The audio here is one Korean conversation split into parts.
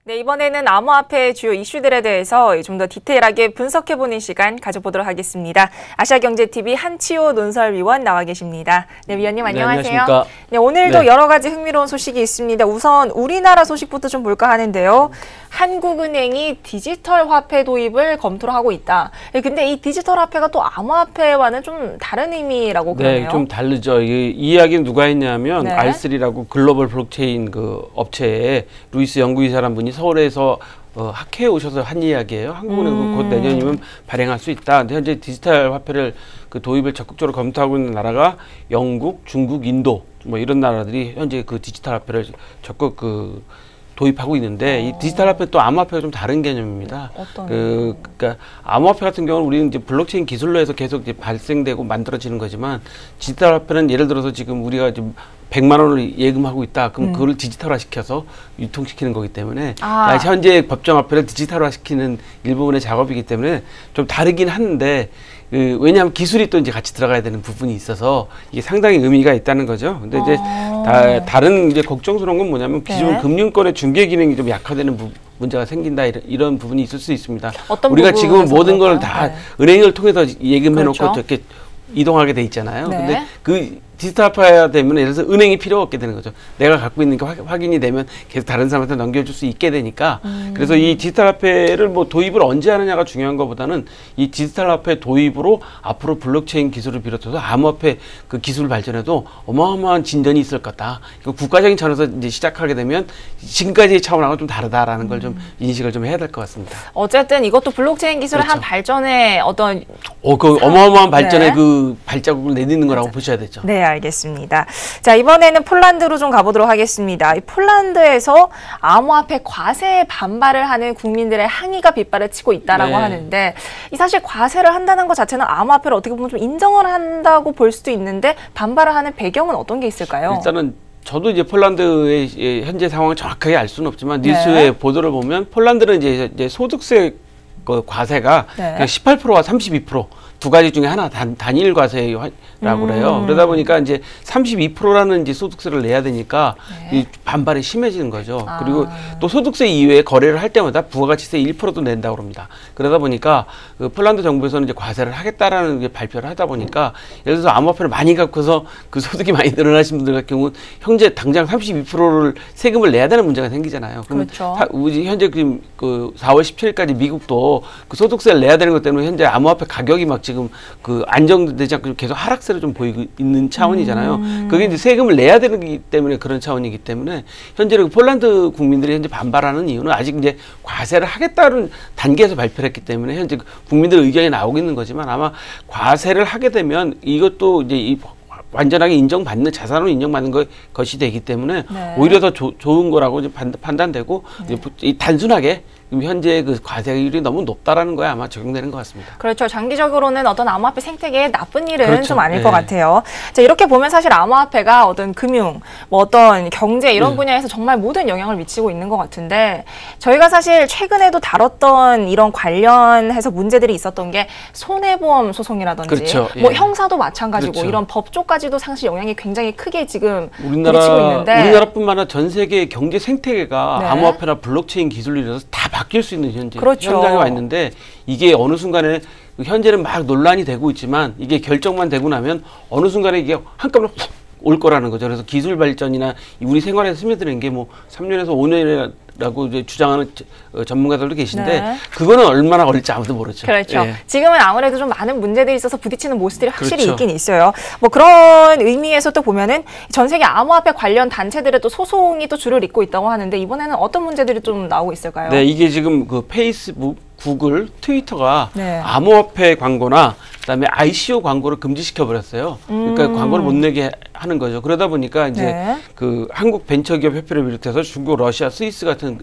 네, 이번에는 암호화폐 주요 이슈들에 대해서 좀 더 디테일하게 분석해보는 시간 가져보도록 하겠습니다. 아시아경제TV 한치호 논설위원 나와 계십니다. 네, 위원님 안녕하세요. 네, 안녕하십니까. 네, 오늘도 여러 가지 흥미로운 소식이 있습니다. 우선 우리나라 소식부터 좀 볼까 하는데요. 한국은행이 디지털 화폐 도입을 검토를 하고 있다. 네, 근데 이 디지털 화폐가 또 암호화폐와는 좀 다른 의미라고 그러네요. 네, 좀 다르죠. 이 이야기는 누가 했냐면 네. R3라고 글로벌 블록체인 그 업체에 루이스 연구이사라는 분이 서울에서 학회에 오셔서 한 이야기예요. 한국은행도 곧 내년이면 발행할 수 있다. 근데 현재 디지털 화폐를 그 도입을 적극적으로 검토하고 있는 나라가 영국, 중국, 인도 뭐 이런 나라들이 현재 그 디지털 화폐를 적극 도입하고 있는데 이 디지털 화폐 또 암호화폐가 좀 다른 개념입니다. 어떤? 그러니까 암호화폐 같은 경우는 우리는 이제 블록체인 기술로 해서 계속 이제 발생되고 만들어지는 거지만 디지털 화폐는 예를 들어서 지금 우리가 지금 100만 원을 예금하고 있다. 그럼 그걸 디지털화 시켜서 유통시키는 거기 때문에 현재 법정화폐를 디지털화 시키는 일부분의 작업이기 때문에 좀 다르긴 한데 왜냐하면 기술이 또 이제 같이 들어가야 되는 부분이 있어서 이게 상당히 의미가 있다는 거죠. 근데 이제 다른 이제 걱정스러운 건 뭐냐면 기존 금융권의 중개 기능이 좀 약화되는 문제가 생긴다 이런 부분이 있을 수 있습니다. 우리가 지금 모든 걸 다 은행을 통해서 예금해놓고 그렇죠. 이렇게 이동하게 돼 있잖아요. 네. 근데 그 디지털화해야 되면 예를 들어서 은행이 필요 없게 되는 거죠. 내가 갖고 있는 게 확인이 되면 계속 다른 사람한테 넘겨줄 수 있게 되니까 그래서 이 디지털화폐를 뭐 도입을 언제 하느냐가 중요한 것보다는 이 디지털화폐 도입으로 앞으로 블록체인 기술을 비롯해서 암호화폐 그 기술 발전에도 어마어마한 진전이 있을 거다. 국가적인 차원에서 이제 시작하게 되면 지금까지의 차원하고 좀 다르다라는 걸 좀 인식을 좀 해야 될 것 같습니다. 어쨌든 이것도 블록체인 기술의 그렇죠. 한 발전의 어떤 그 어마어마한 발전의 네. 그 발자국을 내딛는 거라고 보셔야 되죠. 네, 알겠습니다. 자, 이번에는 폴란드로 좀 가보도록 하겠습니다. 이 폴란드에서 암호화폐 과세에 반발을 하는 국민들의 항의가 빗발을 치고 있다라고 하는데 이 사실 과세를 한다는 것 자체는 암호화폐를 어떻게 보면 좀 인정을 한다고 볼 수도 있는데 반발을 하는 배경은 어떤 게 있을까요? 일단은 저도 이제 폴란드의 현재 상황을 정확하게 알 수는 없지만 뉴스의 보도를 보면 폴란드는 이제 소득세 그 과세가 그냥 18%와 32% 두 가지 중에 하나 단일 과세라고 그래요. 그러다 보니까 이제 32%라는 이제 소득세를 내야 되니까 이 반발이 심해지는 거죠. 그리고 또 소득세 이외에 거래를 할 때마다 부가가치세 1%도 낸다고 합니다. 그러다 보니까 그 폴란드 정부에서는 이제 과세를 하겠다라는 게 발표를 하다 보니까 예를 들어서 암호화폐를 많이 갖고서 그 소득이 많이 늘어나신 분들 같은 경우는 현재 당장 32%를 세금을 내야 되는 문제가 생기잖아요. 그럼 그렇죠. 현재 지금 그 4월 17일까지 미국도 그 소득세를 내야 되는 것 때문에 현재 암호화폐 가격이 막 지금 그 안정되지 않고 계속 하락세를 좀 보이고 있는 차원이잖아요. 그게 이제 세금을 내야 되기 때문에 그런 차원이기 때문에 현재는 폴란드 국민들이 현재 반발하는 이유는 아직 이제 과세를 하겠다는 단계에서 발표를 했기 때문에 현재 국민들의 의견이 나오고 있는 거지만 아마 과세를 하게 되면 이것도 이제 완전하게 인정받는 자산으로 인정받는 것이 되기 때문에 오히려 더 좋은 거라고 판단되고 단순하게 현재 그 과세율이 너무 높다라는 거에 아마 적용되는 것 같습니다. 그렇죠. 장기적으로는 어떤 암호화폐 생태계에 나쁜 일은 그렇죠. 좀 아닐 것 같아요. 자, 이렇게 보면 사실 암호화폐가 어떤 금융, 뭐 어떤 경제 이런 분야에서 정말 모든 영향을 미치고 있는 것 같은데 저희가 사실 최근에도 다뤘던 이런 관련해서 문제들이 있었던 게 손해보험 소송이라든지 그렇죠. 뭐 형사도 마찬가지고 그렇죠. 이런 법조까지도 사실 영향이 굉장히 크게 지금 우리나라, 미치고 있는데 우리나라뿐만 아니라 전 세계 경제 생태계가 암호화폐나 블록체인 기술로 인해서 다 바뀔 수 있는 현장에 와 있는데 이게 어느 순간에 현재는 막 논란이 되고 있지만 이게 결정만 되고 나면 어느 순간에 이게 한꺼번에 훅 올 거라는 거죠. 그래서 기술 발전이나 우리 생활에 스며드는 게 뭐 3년에서 5년이라고 이제 주장하는 전문가들도 계신데 그거는 얼마나 걸릴지 아무도 모르죠. 그렇죠. 지금은 아무래도 좀 많은 문제들이 있어서 부딪히는 모습들이 확실히 있긴 있어요. 뭐 그런 의미에서 또 보면은 전 세계 암호화폐 관련 단체들의 또 소송이 또 줄을 잇고 있다고 하는데 이번에는 어떤 문제들이 좀 나오고 있을까요? 네, 이게 지금 그 페이스북, 구글, 트위터가 암호화폐 광고나 그다음에 ICO 광고를 금지시켜 버렸어요. 그러니까 광고를 못 내게 하는 거죠. 그러다 보니까 이제 그 한국 벤처기업 협회를 비롯해서 중국, 러시아, 스위스 같은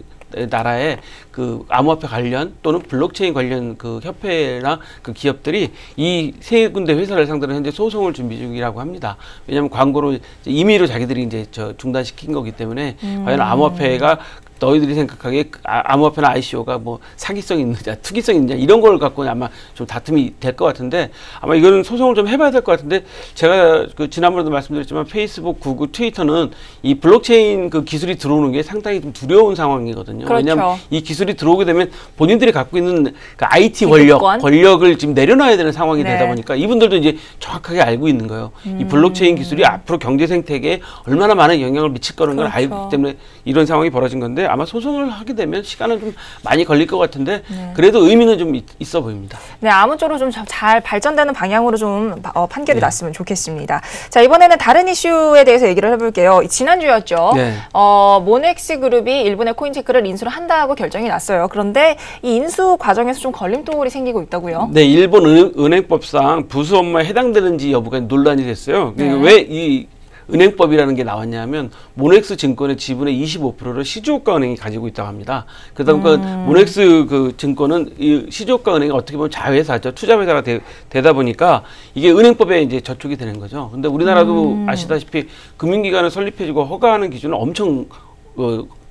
나라의 그 암호화폐 관련 또는 블록체인 관련 그 협회나 그 기업들이 이 세 군데 회사를 상대로 현재 소송을 준비 중이라고 합니다. 왜냐하면 광고로 임의로 자기들이 이제 중단시킨 거기 때문에 과연 암호화폐가 너희들이 생각하기에 암호화폐나 ICO가 뭐 사기성이 있느냐, 투기성이 있느냐 이런 걸 갖고 아마 좀 다툼이 될 것 같은데 아마 이거는 소송을 좀 해봐야 될 것 같은데 제가 그 지난번에도 말씀드렸지만 페이스북, 구글, 트위터는 이 블록체인 그 기술이 들어오는 게 상당히 좀 두려운 상황이거든요. 그렇죠. 왜냐하면 이 기술이 들어오게 되면 본인들이 갖고 있는 그 IT 기득권? 권력을 지금 내려놔야 되는 상황이 네. 되다 보니까 이분들도 이제 정확하게 알고 있는 거예요. 이 블록체인 기술이 앞으로 경제 생태계에 얼마나 많은 영향을 미칠 거라는 걸 알고 있기 때문에 이런 상황이 벌어진 건데 아마 소송을 하게 되면 시간은 좀 많이 걸릴 것 같은데 그래도 의미는 좀 있어 보입니다. 네, 아무쪼록 좀 잘 발전되는 방향으로 좀 판결이 났으면 좋겠습니다. 자, 이번에는 다른 이슈에 대해서 얘기를 해볼게요. 지난주였죠. 네. 모넥스 그룹이 일본의 코인체크를 인수를 한다고 결정이 났어요. 그런데 이 인수 과정에서 좀 걸림돌이 생기고 있다고요? 네, 일본 은행법상 부수 업무에 해당되는지 여부가 논란이 됐어요. 네. 왜 이 은행법이라는 게 나왔냐면 모넥스 증권의 지분의 25%를 시즈오카 은행이 가지고 있다고 합니다. 그러다 보니까 모넥스 그 증권은 이 시즈오카 은행이 어떻게 보면 자회사죠. 투자회사가 되다 보니까 이게 은행법에 이제 저촉이 되는 거죠. 근데 우리나라도 아시다시피 금융기관을 설립해주고 허가하는 기준은 엄청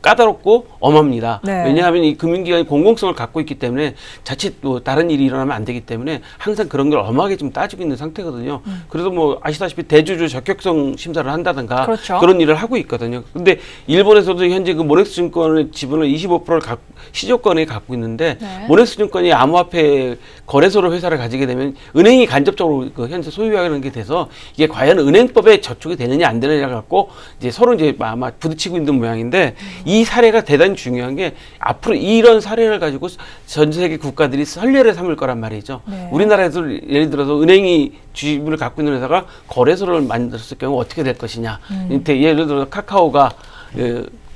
까다롭고 엄합니다. 네. 왜냐하면 이 금융기관이 공공성을 갖고 있기 때문에 자칫 또 다른 일이 일어나면 안 되기 때문에 항상 그런 걸 엄하게 좀 따지고 있는 상태거든요. 그래서 뭐 아시다시피 대주주 적격성 심사를 한다든가 그렇죠. 그런 일을 하고 있거든요. 근데 일본에서도 현재 그 모넥스 증권의 지분을 25%를 시조권에 갖고 있는데 네. 모넥스 증권이 암호화폐 거래소로 회사를 가지게 되면 은행이 간접적으로 그 현재 소유하는 게 돼서 이게 과연 은행법에 저촉이 되느냐 안 되느냐 갖고 이제 서로 이제 아마 부딪히고 있는 모양인데 이 사례가 대단히 중요한 게 앞으로 이런 사례를 가지고 전 세계 국가들이 선례를 삼을 거란 말이죠. 네. 우리나라에서 예를 들어서 은행이 지분을 갖고 있는 회사가 거래소를 만들었을 경우 어떻게 될 것이냐. 예를 들어 카카오가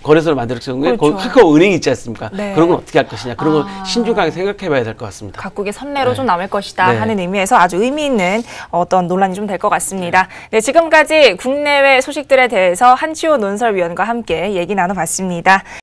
거래소를 만들었을 경우에 그렇죠. 카카오 은행이 있지 않습니까? 네. 그런 건 어떻게 할 것이냐. 그런 걸 신중하게 생각해 봐야 될 것 같습니다. 각국의 선례로 네. 좀 남을 것이다 네. 하는 의미에서 아주 의미 있는 어떤 논란이 좀 될 것 같습니다. 네, 지금까지 국내외 소식들에 대해서 한치호 논설위원과 함께 얘기 나눠봤습니다.